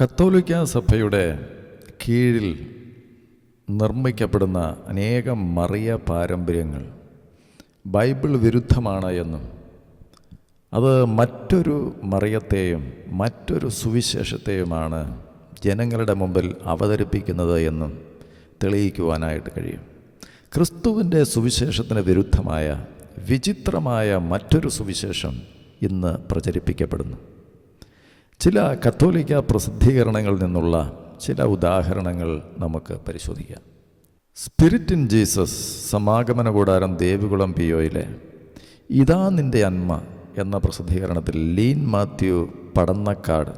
കത്തോലിക്ക സഭയുടെ കീഴിൽ നിർമ്മിക്കപ്പെടുന്ന അനേകം മറിയ പാരമ്പര്യങ്ങൾ ബൈബിൾ വിരുദ്ധമാണ് എന്നും അത് മറ്റൊരു മറിയത്തെയും മറ്റൊരു സുവിശേഷത്തെയുമാണ് ജനങ്ങളുടെ മുമ്പിൽ അവതരിപ്പിക്കുന്നത് എന്നും തെളിയിക്കുവാനായിട്ട് കഴിയും. ക്രിസ്തുവിൻ്റെ സുവിശേഷത്തിന് വിരുദ്ധമായ വിചിത്രമായ മറ്റൊരു സുവിശേഷം ഇന്ന് പ്രചരിപ്പിക്കപ്പെടുന്നു. ചില കത്തോലിക്ക പ്രസിദ്ധീകരണങ്ങളിൽ നിന്നുള്ള ചില ഉദാഹരണങ്ങൾ നമുക്ക് പരിശോധിക്കാം. സ്പിരിറ്റ് ഇൻ ജീസസ് സമാഗമന കൂടാരം ദേവികുളം പിയോയിലെ ഇതാ നിൻ്റെ അന്മ എന്ന പ്രസിദ്ധീകരണത്തിൽ ലീൻ മാത്യു പടന്നക്കാട്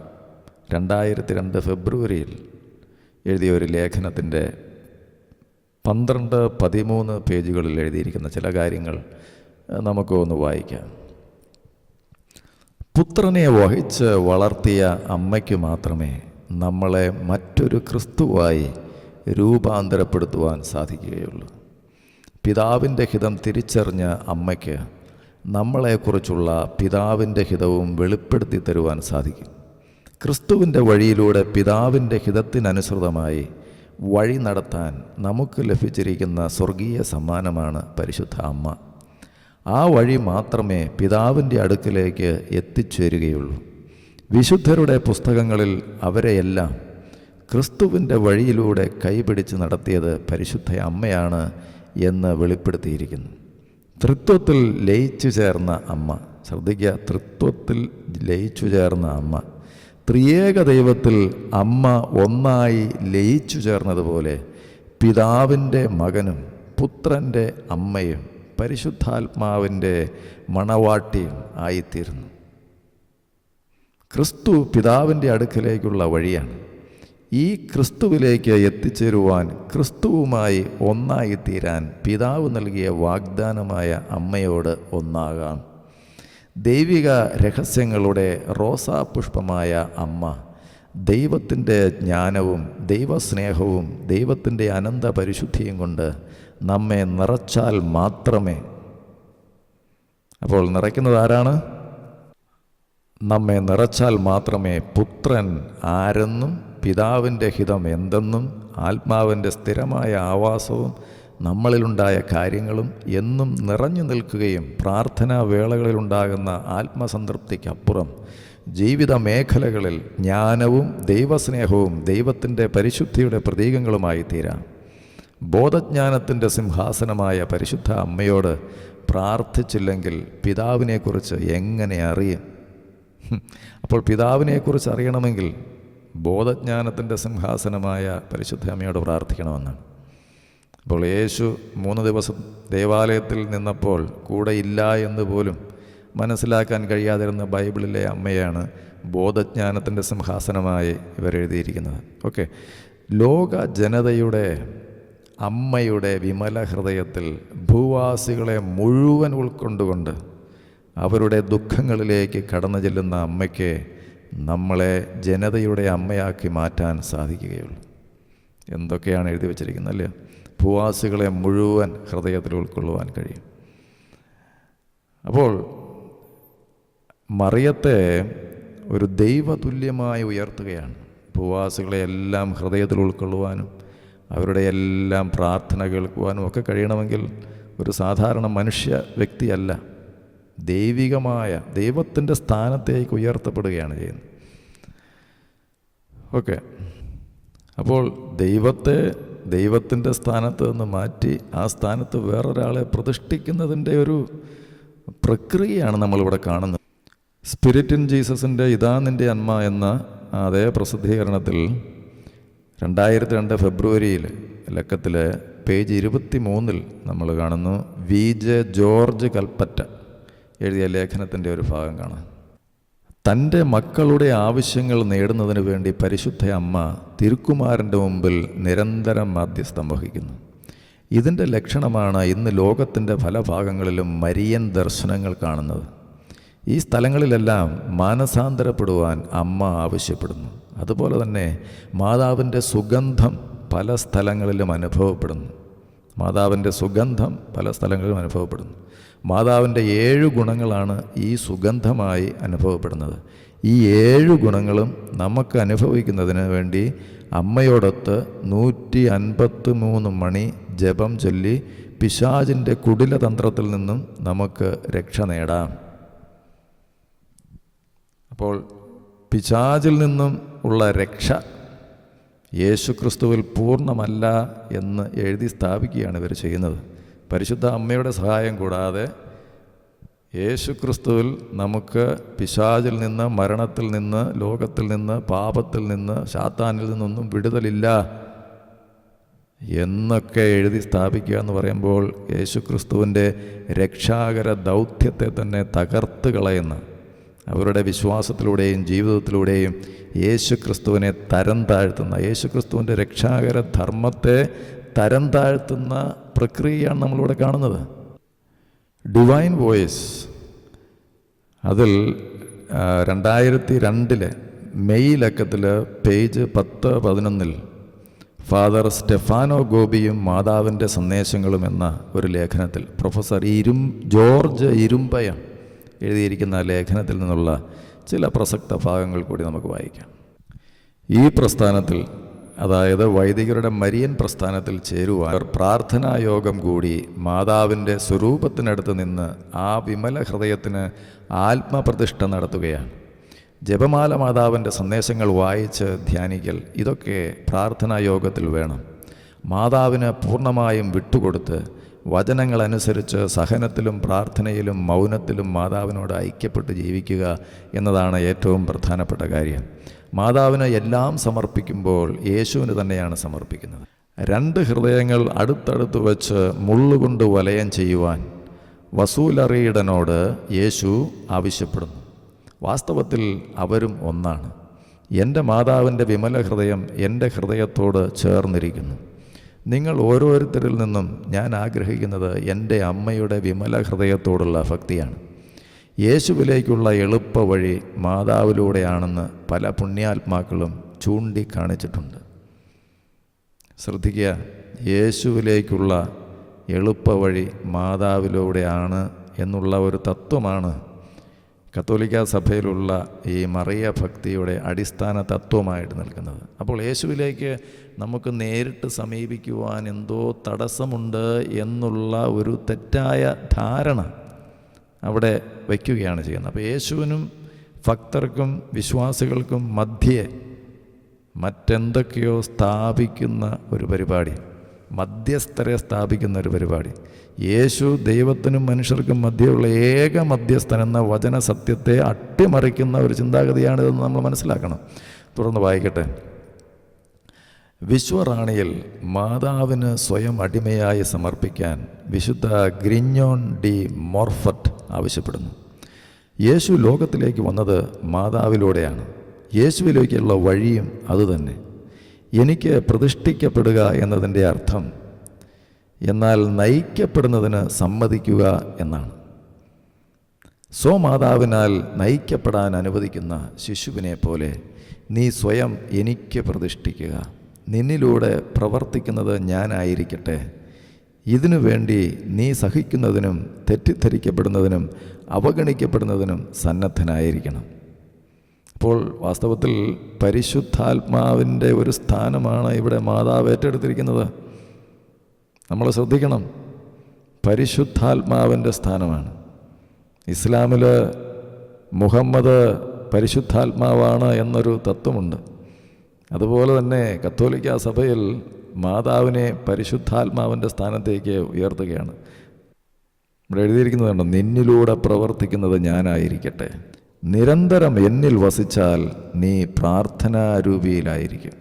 2002 ഫെബ്രുവരിയിൽ എഴുതിയ ഒരു ലേഖനത്തിൻ്റെ 12-13 പേജുകളിൽ എഴുതിയിരിക്കുന്ന ചില കാര്യങ്ങൾ നമുക്ക് ഒന്ന് വായിക്കാം. പുത്രനെ വഹിച്ച് വളർത്തിയ അമ്മയ്ക്ക് മാത്രമേ നമ്മളെ മറ്റൊരു ക്രിസ്തുവായി രൂപാന്തരപ്പെടുത്തുവാൻ സാധിക്കുകയുള്ളൂ. പിതാവിൻ്റെ ഹിതം തിരിച്ചറിഞ്ഞ അമ്മയ്ക്ക് നമ്മളെക്കുറിച്ചുള്ള പിതാവിൻ്റെ ഹിതവും വെളിപ്പെടുത്തി തരുവാൻ സാധിക്കും. ക്രിസ്തുവിൻ്റെ വഴിയിലൂടെ പിതാവിൻ്റെ ഹിതത്തിനനുസൃതമായി വഴി നടത്താൻ നമുക്ക് ലഭിച്ചിരിക്കുന്ന സ്വർഗീയ സമ്മാനമാണ് പരിശുദ്ധ അമ്മ. ആ വഴി മാത്രമേ പിതാവിൻ്റെ അടുക്കിലേക്ക് എത്തിച്ചേരുകയുള്ളൂ. വിശുദ്ധരുടെ പുസ്തകങ്ങളിൽ അവരെയെല്ലാം ക്രിസ്തുവിൻ്റെ വഴിയിലൂടെ കൈപിടിച്ച് നടത്തിയത് പരിശുദ്ധ അമ്മയാണ് എന്ന് വെളിപ്പെടുത്തിയിരിക്കുന്നു. തൃത്വത്തിൽ ലയിച്ചു ചേർന്ന അമ്മ, ശ്രദ്ധിക്കുക, തൃത്വത്തിൽ ലയിച്ചു ചേർന്ന അമ്മ, ത്രിയേക ദൈവത്തിൽ അമ്മ ഒന്നായി ലയിച്ചു ചേർന്നതുപോലെ പിതാവിൻ്റെ മകനും പുത്രൻ്റെ അമ്മയും പരിശുദ്ധാത്മാവിൻ്റെ മണവാട്ടിയും ആയിത്തീർന്നു. ക്രിസ്തു പിതാവിൻ്റെ അടുക്കലേക്കുള്ള വഴിയാണ്. ഈ ക്രിസ്തുവിലേക്ക് എത്തിച്ചേരുവാൻ, ക്രിസ്തുവുമായി ഒന്നായിത്തീരാൻ പിതാവ് നൽകിയ വാഗ്ദാനമായ അമ്മയോട് ഒന്നാകാം. ദൈവിക രഹസ്യങ്ങളുടെ റോസാപുഷ്പമായ അമ്മ ദൈവത്തിൻ്റെ ജ്ഞാനവും ദൈവസ്നേഹവും ദൈവത്തിൻ്റെ അനന്ത പരിശുദ്ധിയും കൊണ്ട് നമ്മെ നിറച്ചാൽ മാത്രമേ, അപ്പോൾ നിറയ്ക്കുന്നത് ആരാണ്? നമ്മെ നിറച്ചാൽ മാത്രമേ പുത്രൻ ആരെന്നും പിതാവിൻ്റെ ഹിതം എന്തെന്നും ആത്മാവിൻ്റെ സ്ഥിരമായ ആവാസവും നമ്മളിലുണ്ടായ കാര്യങ്ങളും എന്നും നിറഞ്ഞു നിൽക്കുകയും പ്രാർത്ഥനാ വേളകളിലുണ്ടാകുന്ന ആത്മസംതൃപ്തിക്കപ്പുറം ജീവിത മേഖലകളിൽ ജ്ഞാനവും ദൈവസ്നേഹവും ദൈവത്തിൻ്റെ പരിശുദ്ധിയുടെ പ്രതീകങ്ങളുമായി തീരാം. ബോധജ്ഞാനത്തിൻ്റെ സിംഹാസനമായ പരിശുദ്ധ അമ്മയോട് പ്രാർത്ഥിച്ചില്ലെങ്കിൽ പിതാവിനെക്കുറിച്ച് എങ്ങനെ അറിയും? അപ്പോൾ പിതാവിനെക്കുറിച്ച് അറിയണമെങ്കിൽ ബോധജ്ഞാനത്തിൻ്റെ സിംഹാസനമായ പരിശുദ്ധ അമ്മയോട് പ്രാർത്ഥിക്കണമെന്നാണ്. അപ്പോൾ യേശു 3 ദിവസം ദേവാലയത്തിൽ നിന്നപ്പോൾ കൂടെ ഇല്ല എന്ന് പോലും മനസ്സിലാക്കാൻ കഴിയാതിരുന്ന ബൈബിളിലെ അമ്മയാണ് ബോധജ്ഞാനത്തിൻ്റെ സിംഹാസനമായി ഇവരെഴുതിയിരിക്കുന്നത്. ഓക്കെ, ലോക ജനതയുടെ അമ്മയുടെ വിമല ഹൃദയത്തിൽ ഭൂവാസികളെ മുഴുവൻ ഉൾക്കൊണ്ടുകൊണ്ട് അവരുടെ ദുഃഖങ്ങളിലേക്ക് കടന്നു ചെല്ലുന്ന അമ്മയ്ക്ക് നമ്മളെ ജനതയുടെ അമ്മയാക്കി മാറ്റാൻ സാധിക്കുകയുള്ളൂ. എന്തൊക്കെയാണ് എഴുതി വച്ചിരിക്കുന്നത് അല്ലേ? ഭൂവാസികളെ മുഴുവൻ ഹൃദയത്തിൽ ഉൾക്കൊള്ളുവാൻ കഴിയും. അപ്പോൾ മറിയത്തെ ഒരു ദൈവതുല്യമായി ഉയർത്തുകയാണ്. ഭൂവാസികളെ എല്ലാം ഹൃദയത്തിൽ ഉൾക്കൊള്ളുവാനും അവരുടെ എല്ലാം പ്രാർത്ഥന കേൾക്കുവാനും ഒക്കെ കഴിയണമെങ്കിൽ ഒരു സാധാരണ മനുഷ്യ വ്യക്തിയല്ല, ദൈവികമായ ദൈവത്തിൻ്റെ സ്ഥാനത്തേക്ക് ഉയർത്തപ്പെടുകയാണ് ചെയ്യുന്നത്. ഓക്കെ, അപ്പോൾ ദൈവത്തിൻ്റെ സ്ഥാനത്ത് നിന്ന് മാറ്റി ആ സ്ഥാനത്ത് വേറൊരാളെ പ്രതിഷ്ഠിക്കുന്നതിൻ്റെ ഒരു പ്രക്രിയയാണ് നമ്മളിവിടെ കാണുന്നത്. സ്പിരിറ്റ് ഇൻ ജീസസിൻ്റെ ഇതാ നിൻ്റെ അന്മ എന്ന അതേ പ്രസിദ്ധീകരണത്തിൽ 2002 ഫെബ്രുവരിയിൽ ലക്കത്തിൽ പേജ് 23 നമ്മൾ കാണുന്നു, VJ ജോർജ് കൽപ്പറ്റ എഴുതിയ ലേഖനത്തിൻ്റെ ഒരു ഭാഗം കാണാം. തൻ്റെ മക്കളുടെ ആവശ്യങ്ങൾ നേടുന്നതിന് വേണ്ടി പരിശുദ്ധ അമ്മ തിരുക്കുമാരൻ്റെ മുമ്പിൽ നിരന്തരം മാധ്യസ്ഥം വഹിക്കുന്നു. ഇതിൻ്റെ ലക്ഷണമാണ് ഇന്ന് ലോകത്തിൻ്റെ പല ഭാഗങ്ങളിലും മരിയൻ ദർശനങ്ങൾ കാണുന്നത്. ഈ സ്ഥലങ്ങളിലെല്ലാം മാനസാന്തരപ്പെടുവാൻ അമ്മ ആവശ്യപ്പെടുന്നു. അതുപോലെ തന്നെ മാതാവിൻ്റെ സുഗന്ധം പല സ്ഥലങ്ങളിലും അനുഭവപ്പെടുന്നു. മാതാവിൻ്റെ 7 ഗുണങ്ങളാണ് ഈ സുഗന്ധമായി അനുഭവപ്പെടുന്നത്. ഈ 7 ഗുണങ്ങളും നമുക്ക് അനുഭവിക്കുന്നതിന് വേണ്ടി അമ്മയോടൊത്ത് 153 മണി ജപം ചൊല്ലി പിശാചിൻ്റെ കുടിലതന്ത്രത്തിൽ നിന്നും നമുക്ക് രക്ഷ നേടാം. അപ്പോൾ പിശാചിൽ നിന്നും ഉള്ള രക്ഷ യേശുക്രിസ്തുവിൽ പൂർണ്ണമല്ല എന്ന് എഴുതി സ്ഥാപിക്കുകയാണ് ഇവർ ചെയ്യുന്നത്. പരിശുദ്ധ അമ്മയുടെ സഹായം കൂടാതെ യേശുക്രിസ്തുവിൽ നമുക്ക് പിശാചിൽ നിന്ന്, മരണത്തിൽ നിന്ന്, ലോകത്തിൽ നിന്ന്, പാപത്തിൽ നിന്ന്, സാത്താനിൽ നിന്നൊന്നും വിടുതലില്ല എന്നൊക്കെ എഴുതി സ്ഥാപിക്കുക എന്ന് പറയുമ്പോൾ യേശുക്രിസ്തുവിൻ്റെ രക്ഷാകര ദൗത്യത്തെ തന്നെ തകർത്ത് കളയുന്ന, അവരുടെ വിശ്വാസത്തിലൂടെയും ജീവിതത്തിലൂടെയും യേശുക്രിസ്തുവിനെ തരം താഴ്ത്തുന്ന, യേശുക്രിസ്തുവിൻ്റെ രക്ഷാകര ധർമ്മത്തെ തരം താഴ്ത്തുന്ന പ്രക്രിയയാണ് നമ്മളിവിടെ കാണുന്നത്. ഡിവൈൻ വോയിസ്, അതിൽ 2002 മെയ് ലക്കത്തിൽ പേജ് 10-11 ഫാദർ സ്റ്റെഫാനോ ഗോപിയും മാതാവിൻ്റെ സന്ദേശങ്ങളും എന്ന ഒരു ലേഖനത്തിൽ പ്രൊഫസർ ജോർജ് ഇരുമ്പയം എഴുതിയിരിക്കുന്ന ലേഖനത്തിൽ നിന്നുള്ള ചില പ്രസക്ത ഭാഗങ്ങൾ കൂടി നമുക്ക് വായിക്കാം. ഈ പ്രസ്ഥാനത്തിൽ, അതായത് വൈദികരുടെ മരിയൻ പ്രസ്ഥാനത്തിൽ ചേരുവാൻ പ്രാർത്ഥനായോഗം കൂടി മാതാവിൻ്റെ സ്വരൂപത്തിനടുത്ത് നിന്ന് ആ വിമല ഹൃദയത്തിന് ആത്മപ്രതിഷ്ഠ നടത്തുകയാണ്. ജപമാല മാതാവിൻ്റെ സന്ദേശങ്ങൾ വായിച്ച് ധ്യാനിക്കൽ, ഇതൊക്കെ പ്രാർത്ഥനായോഗത്തിൽ വേണം. മാതാവിന് പൂർണ്ണമായും വിട്ടുകൊടുത്ത് വചനങ്ങളനുസരിച്ച് സഹനത്തിലും പ്രാർത്ഥനയിലും മൗനത്തിലും മാതാവിനോട് ഐക്യപ്പെട്ട് ജീവിക്കുക എന്നതാണ് ഏറ്റവും പ്രധാനപ്പെട്ട കാര്യം. മാതാവിന് എല്ലാം സമർപ്പിക്കുമ്പോൾ യേശുവിന് തന്നെയാണ് സമർപ്പിക്കുന്നത്. 2 ഹൃദയങ്ങൾ അടുത്തടുത്ത് വച്ച് മുള്ളുകൊണ്ട് വലയം ചെയ്യുവാൻ വസൂലറിയിടനോട് യേശു ആവശ്യപ്പെടുന്നു. വാസ്തവത്തിൽ അവരും ഒന്നാണ്. എൻ്റെ മാതാവിൻ്റെ വിമല ഹൃദയം എൻ്റെ ഹൃദയത്തോട് ചേർന്നിരിക്കുന്നു. നിങ്ങൾ ഓരോരുത്തരിൽ നിന്നും ഞാൻ ആഗ്രഹിക്കുന്നത് എൻ്റെ അമ്മയുടെ വിമല ഹൃദയത്തോടുള്ള ഭക്തിയാണ്. യേശുവിലേക്കുള്ള എളുപ്പ വഴി മാതാവിലൂടെയാണെന്ന് പല പുണ്യാത്മാക്കളും ചൂണ്ടിക്കാണിച്ചിട്ടുണ്ട്. ശ്രദ്ധിക്കുക, യേശുവിലേക്കുള്ള എളുപ്പ വഴി മാതാവിലൂടെയാണ് എന്നുള്ള ഒരു തത്വമാണ് കത്തോലിക്ക സഭയിലുള്ള ഈ മറിയ ഭക്തിയുടെ അടിസ്ഥാന തത്വമായിട്ട് നിൽക്കുന്നത്. അപ്പോൾ യേശുവിലേക്ക് നമുക്ക് നേരിട്ട് സമീപിക്കുവാൻ എന്തോ തടസ്സമുണ്ട് എന്നുള്ള ഒരു തെറ്റായ ധാരണ അവിടെ വയ്ക്കുകയാണ് ചെയ്യുന്നത്. അപ്പോൾ യേശുവിനും ഭക്തർക്കും വിശ്വാസികൾക്കും മധ്യേ മറ്റെന്തൊക്കെയോ സ്ഥാപിക്കുന്ന ഒരു പരിപാടി, മധ്യസ്ഥരെ സ്ഥാപിക്കുന്ന ഒരു പരിപാടി. യേശു ദൈവത്തിനും മനുഷ്യർക്കും മധ്യയുള്ള ഏക മധ്യസ്ഥൻ എന്ന വചന സത്യത്തെ അട്ടിമറിക്കുന്ന ഒരു ചിന്താഗതിയാണിതെന്ന് നമ്മൾ മനസ്സിലാക്കണം. തുടർന്ന് വായിക്കട്ടെ. വിശ്വറാണിയിൽ മാതാവിന് സ്വയം അടിമയായി സമർപ്പിക്കാൻ വിശുദ്ധ ഗ്രിഞ്ഞോൺ ഡി മോർഫറ്റ് ആവശ്യപ്പെടുന്നു. യേശു ലോകത്തിലേക്ക് വന്നത് മാതാവിലൂടെയാണ്. യേശുവിലേക്കുള്ള വഴിയും അതുതന്നെ. എനിക്ക് പ്രതിഷ്ഠിക്കപ്പെടുക എന്നതിൻ്റെ അർത്ഥം എന്നാൽ നയിക്കപ്പെടുന്നതിന് സമ്മതിക്കുക എന്നാണ്. സ്വമാതാവിനാൽ നയിക്കപ്പെടാൻ അനുവദിക്കുന്ന ശിശുവിനെ പോലെ നീ സ്വയം എനിക്ക് പ്രതിഷ്ഠിക്കുക. നിന്നിലൂടെ പ്രവർത്തിക്കുന്നത് ഞാനായിരിക്കട്ടെ. ഇതിനു വേണ്ടി നീ സഹിക്കുന്നതിനും തെറ്റിദ്ധരിക്കപ്പെടുന്നതിനും അവഗണിക്കപ്പെടുന്നതിനും സന്നദ്ധനായിരിക്കണം. അപ്പോൾ വാസ്തവത്തിൽ പരിശുദ്ധാത്മാവിൻ്റെ ഒരു സ്ഥാനമാണ് ഇവിടെ മാതാവ് ഏറ്റെടുത്തിരിക്കുന്നത്. നമ്മൾ ശ്രദ്ധിക്കണം, പരിശുദ്ധാത്മാവിൻ്റെ സ്ഥാനമാണ്. ഇസ്ലാമിൽ മുഹമ്മദ് പരിശുദ്ധാത്മാവാണ് എന്നൊരു തത്വമുണ്ട്. അതുപോലെ തന്നെ കത്തോലിക്ക സഭയിൽ മാതാവിനെ പരിശുദ്ധാത്മാവിൻ്റെ സ്ഥാനത്തേക്ക് ഉയർത്തുകയാണ്. ഇവിടെ എഴുതിയിരിക്കുന്നത് കണ്ടോ, നിന്നിലൂടെ പ്രവർത്തിക്കുന്നത് ഞാനായിരിക്കട്ടെ. നിരന്തരം എന്നിൽ വസിച്ചാൽ നീ പ്രാർത്ഥനാരൂപിയിലായിരിക്കും.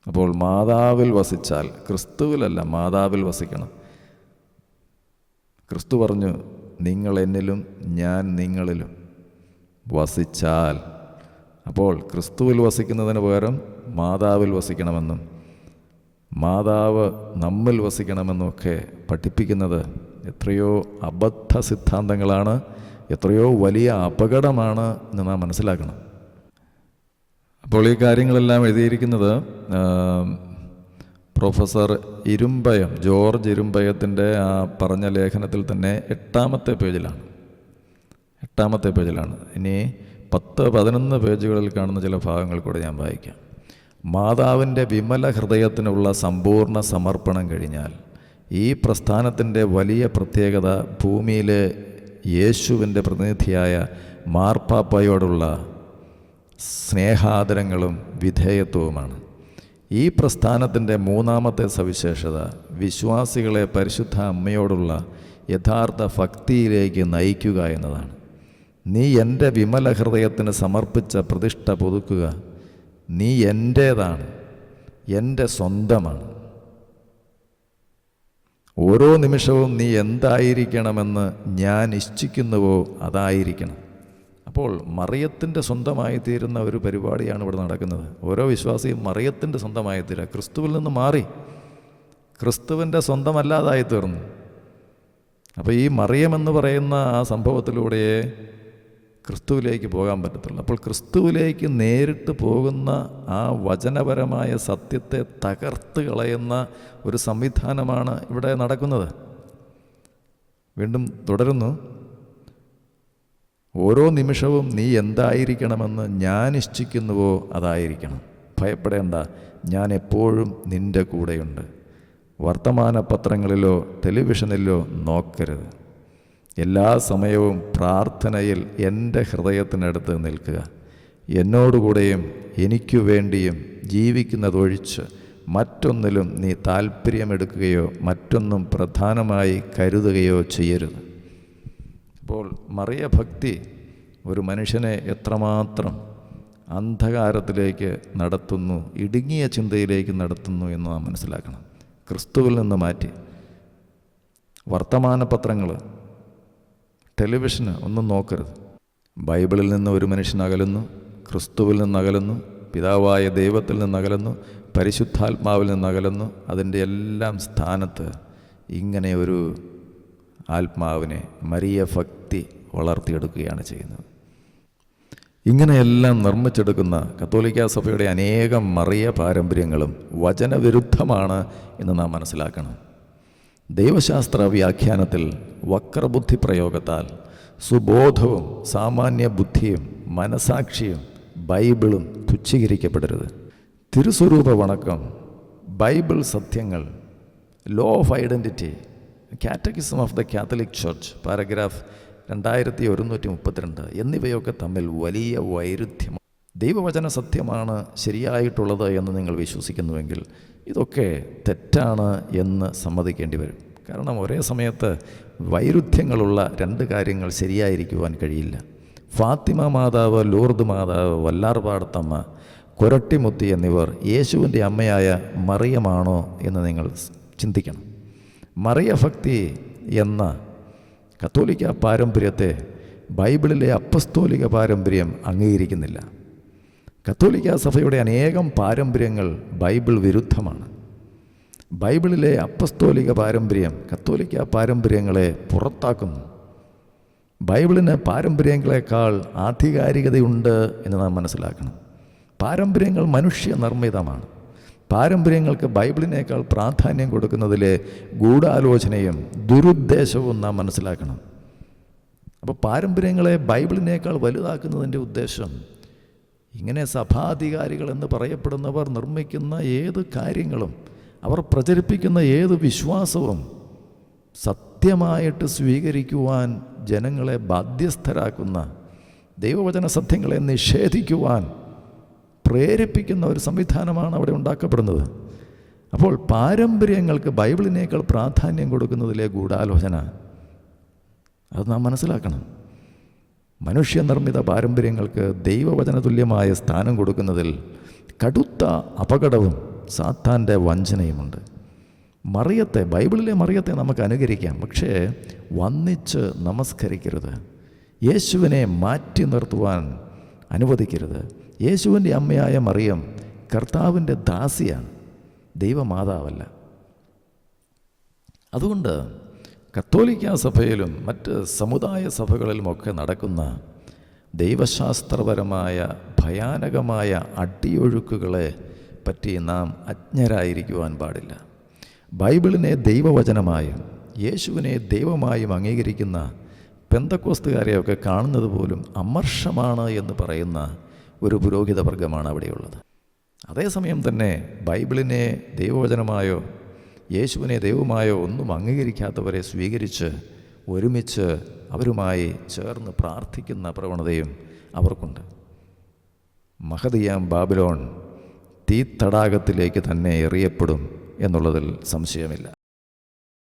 അപ്പോൾ മാതാവിൽ വസിച്ചാൽ, ക്രിസ്തുവിലല്ല, മാതാവിൽ വസിക്കണം. ക്രിസ്തു പറഞ്ഞു, നിങ്ങൾ എന്നിലും ഞാൻ നിങ്ങളിലും വസിച്ചാൽ. അപ്പോൾ ക്രിസ്തുവിൽ വസിക്കുന്നതിന് പകരം മാതാവിൽ വസിക്കണമെന്നും മാതാവ് നമ്മിൽ വസിക്കണമെന്നുമൊക്കെ പഠിപ്പിക്കുന്നത് എത്രയോ അബദ്ധ സിദ്ധാന്തങ്ങളാണ്, എത്രയോ വലിയ അപകടമാണ് എന്ന് നാം മനസ്സിലാക്കണം. അപ്പോൾ ഈ കാര്യങ്ങളെല്ലാം എഴുതിയിരിക്കുന്നത് പ്രൊഫസർ ജോർജ് ഇരുമ്പയത്തിൻ്റെ ആ പറഞ്ഞ ലേഖനത്തിൽ തന്നെ 8-ാമത്തെ പേജിലാണ്. 8-ാമത്തെ പേജിലാണ്. ഇനി 10-11 പേജുകളിൽ കാണുന്ന ചില ഭാഗങ്ങൾ കൂടെ ഞാൻ വായിക്കാം. മാതാവിൻ്റെ വിമല ഹൃദയത്തിനുള്ള സമ്പൂർണ്ണ സമർപ്പണം കഴിഞ്ഞാൽ ഈ പ്രസ്ഥാനത്തിൻ്റെ വലിയ പ്രത്യേകത ഭൂമിയിലെ യേശുവിൻ്റെ പ്രതിനിധിയായ മാർപ്പാപ്പയോടുള്ള സ്നേഹാദരങ്ങളും വിധേയത്വവുമാണ്. ഈ പ്രസ്ഥാനത്തിൻ്റെ 3-ാമത്തെ സവിശേഷത വിശ്വാസികളെ പരിശുദ്ധ അമ്മയോടുള്ള യഥാർത്ഥ ഭക്തിയിലേക്ക് നയിക്കുക എന്നതാണ്. നീ എൻ്റെ വിമല ഹൃദയത്തിന് സമർപ്പിച്ച പ്രതിഷ്ഠ പുതുക്കുക. നീ എൻ്റേതാണ്, എൻ്റെ സ്വന്തമാണ്. ഓരോ നിമിഷവും നീ എന്തായിരിക്കണമെന്ന് ഞാൻ ഇച്ഛിക്കുന്നുവോ അതായിരിക്കണം. അപ്പോൾ മറിയത്തിൻ്റെ സ്വന്തമായി തീരുന്ന ഒരു പരിപാടിയാണ് ഇവിടെ നടക്കുന്നത്. ഓരോ വിശ്വാസിയും മറിയത്തിൻ്റെ സ്വന്തമായി തീരുക. ക്രിസ്തുവിൽ നിന്ന് മാറി ക്രിസ്തുവിൻ്റെ സ്വന്തമല്ലാതായി തീർന്നു. അപ്പോൾ ഈ മറിയമെന്ന് പറയുന്ന ആ സംഭവത്തിലൂടെയേ ക്രിസ്തുവിലേക്ക് പോകാൻ പറ്റത്തുള്ളൂ. അപ്പോൾ ക്രിസ്തുവിലേക്ക് നേരിട്ട് പോകുന്ന ആ വചനപരമായ സത്യത്തെ തകർത്ത് കളയുന്ന ഒരു സംവിധാനമാണ് ഇവിടെ നടക്കുന്നത്. വീണ്ടും തുടരുന്നു. ഓരോ നിമിഷവും നീ എന്തായിരിക്കണമെന്ന് ഞാൻ ഇച്ഛിക്കുന്നുവോ അതായിരിക്കണം. ഭയപ്പെടേണ്ട, ഞാൻ എപ്പോഴും നിൻ്റെ കൂടെയുണ്ട്. വർത്തമാന പത്രങ്ങളിലോ ടെലിവിഷനിലോ നോക്കരുത്. എല്ലാ സമയവും പ്രാർത്ഥനയിൽ എൻ്റെ ഹൃദയത്തിനടുത്ത് നിൽക്കുക. എന്നോടുകൂടെയും എനിക്കു വേണ്ടിയും ജീവിക്കുന്നതൊഴിച്ച് മറ്റൊന്നിലും നീ താല്പര്യമെടുക്കുകയോ മറ്റൊന്നും പ്രധാനമായി കരുതുകയോ ചെയ്യരുത്. അപ്പോൾ മറിയ ഭക്തി ഒരു മനുഷ്യനെ എത്രമാത്രം അന്ധകാരത്തിലേക്ക് നടത്തുന്നു, ഇടുങ്ങിയ ചിന്തയിലേക്ക് നടത്തുന്നു എന്ന് നാം മനസ്സിലാക്കണം. ക്രിസ്തുവിൽ നിന്ന് മാറ്റി വർത്തമാന പത്രങ്ങൾ, ടെലിവിഷന് ഒന്നും നോക്കരുത്. ബൈബിളിൽ നിന്ന് ഒരു മനുഷ്യൻ അകലുന്നു, ക്രിസ്തുവിൽ നിന്ന് അകലുന്നു, പിതാവായ ദൈവത്തിൽ നിന്ന് അകലുന്നു, പരിശുദ്ധാത്മാവിൽ നിന്ന് അകലുന്നു. അതിൻ്റെ എല്ലാം സ്ഥാനത്ത് ഇങ്ങനെ ഒരു ആത്മാവിനെ മരിയ ഭക്തി വളർത്തിയെടുക്കുകയാണ് ചെയ്യുന്നത്. ഇങ്ങനെയെല്ലാം നിർമ്മിച്ചെടുക്കുന്ന കത്തോലിക്കാ സഭയുടെ അനേകം മറിയ പാരമ്പര്യങ്ങളും വചനവിരുദ്ധമാണ് എന്ന് നാം മനസ്സിലാക്കണം. ദൈവശാസ്ത്ര വ്യാഖ്യാനത്തിൽ വക്രബുദ്ധി പ്രയോഗത്താൽ സുബോധവും സാമാന്യ ബുദ്ധിയും മനസാക്ഷിയും ബൈബിളും തുച്ഛീകരിക്കപ്പെടരുത്. തിരുസ്വരൂപ വണക്കം, ബൈബിൾ സത്യങ്ങൾ, law of identity, catechism of the Catholic church paragraph 2132 എന്നിവയൊക്കെ തമ്മിൽ വലിയ വൈരുദ്ധ്യം. ദൈവവചന സത്യമാണ് ശരിയായിട്ടുള്ളത് എന്ന് നിങ്ങൾ വിശ്വസിക്കുന്നുവെങ്കിൽ ഇതൊക്കെ തെറ്റാണ് എന്ന് സമ്മതിക്കേണ്ടി വരും. കാരണം ഒരേ സമയത്ത് വൈരുദ്ധ്യങ്ങളുള്ള 2 കാര്യങ്ങൾ ശരിയായിരിക്കുവാൻ കഴിയില്ല. ഫാത്തിമ മാതാവ്, ലൂർദ് മാതാവ്, വല്ലാർപാടത്തമ്മ, കൊരട്ടിമുത്തി എന്നിവർ യേശുവിൻ്റെ അമ്മയായ മറിയമാണോ എന്ന് നിങ്ങൾ ചിന്തിക്കണം. മറിയ ഭക്തി എന്ന കത്തോലിക്ക പാരമ്പര്യത്തെ ബൈബിളിലെ അപ്പസ്തോലിക പാരമ്പര്യം അംഗീകരിക്കുന്നില്ല. കത്തോലിക്ക സഭയുടെ അനേകം പാരമ്പര്യങ്ങൾ ബൈബിൾ വിരുദ്ധമാണ്. ബൈബിളിലെ അപ്പസ്തോലിക പാരമ്പര്യം കത്തോലിക്ക പാരമ്പര്യങ്ങളെ പുറത്താക്കുന്നു. ബൈബിളിന് പാരമ്പര്യങ്ങളെക്കാൾ ആധികാരികതയുണ്ട് എന്ന് നാം മനസ്സിലാക്കണം. പാരമ്പര്യങ്ങൾ മനുഷ്യ നിർമ്മിതമാണ്. പാരമ്പര്യങ്ങൾക്ക് ബൈബിളിനേക്കാൾ പ്രാധാന്യം കൊടുക്കുന്നതിലെ ഗൂഢാലോചനയും ദുരുദ്ദേശവും നാം മനസ്സിലാക്കണം. അപ്പോൾ പാരമ്പര്യങ്ങളെ ബൈബിളിനേക്കാൾ വലുതാക്കുന്നതിൻ്റെ ഉദ്ദേശം ഇങ്ങനെ സഭാധികാരികൾ എന്ന് പറയപ്പെടുന്നവർ നിർമ്മിക്കുന്ന ഏത് കാര്യങ്ങളും അവർ പ്രചരിപ്പിക്കുന്ന ഏത് വിശ്വാസവും സത്യമായിട്ട് സ്വീകരിക്കുവാൻ ജനങ്ങളെ ബാധ്യസ്ഥരാക്കുന്ന, ദൈവവചന സത്യങ്ങളെ നിഷേധിക്കുവാൻ പ്രേരിപ്പിക്കുന്ന ഒരു സംവിധാനമാണ് അവിടെ ഉണ്ടാക്കപ്പെടുന്നത്. അപ്പോൾ പാരമ്പര്യങ്ങൾക്ക് ബൈബിളിനേക്കാൾ പ്രാധാന്യം കൊടുക്കുന്നതിലെ ഗൂഢാലോചന അത് നാം മനസ്സിലാക്കണം. മനുഷ്യനിർമ്മിത പാരമ്പര്യങ്ങൾക്ക് ദൈവവചന തുല്യമായ സ്ഥാനം കൊടുക്കുന്നതിൽ കടുത്ത അപകടവും സാത്താൻ്റെ വഞ്ചനയുമുണ്ട്. മറിയത്തെ, ബൈബിളിലെ മറിയത്തെ നമുക്ക് അനുകരിക്കാം, പക്ഷേ വന്ദിച്ച് നമസ്കരിക്കരുത്. യേശുവിനെ മാറ്റി നിർത്തുവാൻ അനുവദിക്കരുത്. യേശുവിൻ്റെ അമ്മയായ മറിയം കർത്താവിൻ്റെ ദാസിയാണ്, ദൈവമാതാവല്ല. അതുകൊണ്ട് കത്തോലിക്ക സഭയിലും മറ്റ് സമുദായ സഭകളിലുമൊക്കെ നടക്കുന്ന ദൈവശാസ്ത്രപരമായ ഭയാനകമായ അടിയൊഴുക്കുകളെ പറ്റി നാം അജ്ഞരായിരിക്കുവാൻ പാടില്ല. ബൈബിളിനെ ദൈവവചനമായും യേശുവിനെ ദൈവമായും അംഗീകരിക്കുന്ന പെന്തക്കോസ്തുകാരെയൊക്കെ കാണുന്നത് പോലും അമർഷമാണ് എന്ന് പറയുന്ന ഒരു പുരോഹിത വർഗമാണ് അവിടെയുള്ളത്. അതേസമയം തന്നെ ബൈബിളിനെ ദൈവവചനമായോ യേശുവിനെ ദൈവമായോ ഒന്നും അംഗീകരിക്കാത്തവരെ സ്വീകരിച്ച് ഒരുമിച്ച് അവരുമായി ചേർന്ന് പ്രാർത്ഥിക്കുന്ന പ്രവണതയും അവർക്കുണ്ട്. മഹതിയാം ബാബിലോൺ തീത്തടാകത്തിലേക്ക് തന്നെ എറിയപ്പെടും എന്നുള്ളതിൽ സംശയമില്ല.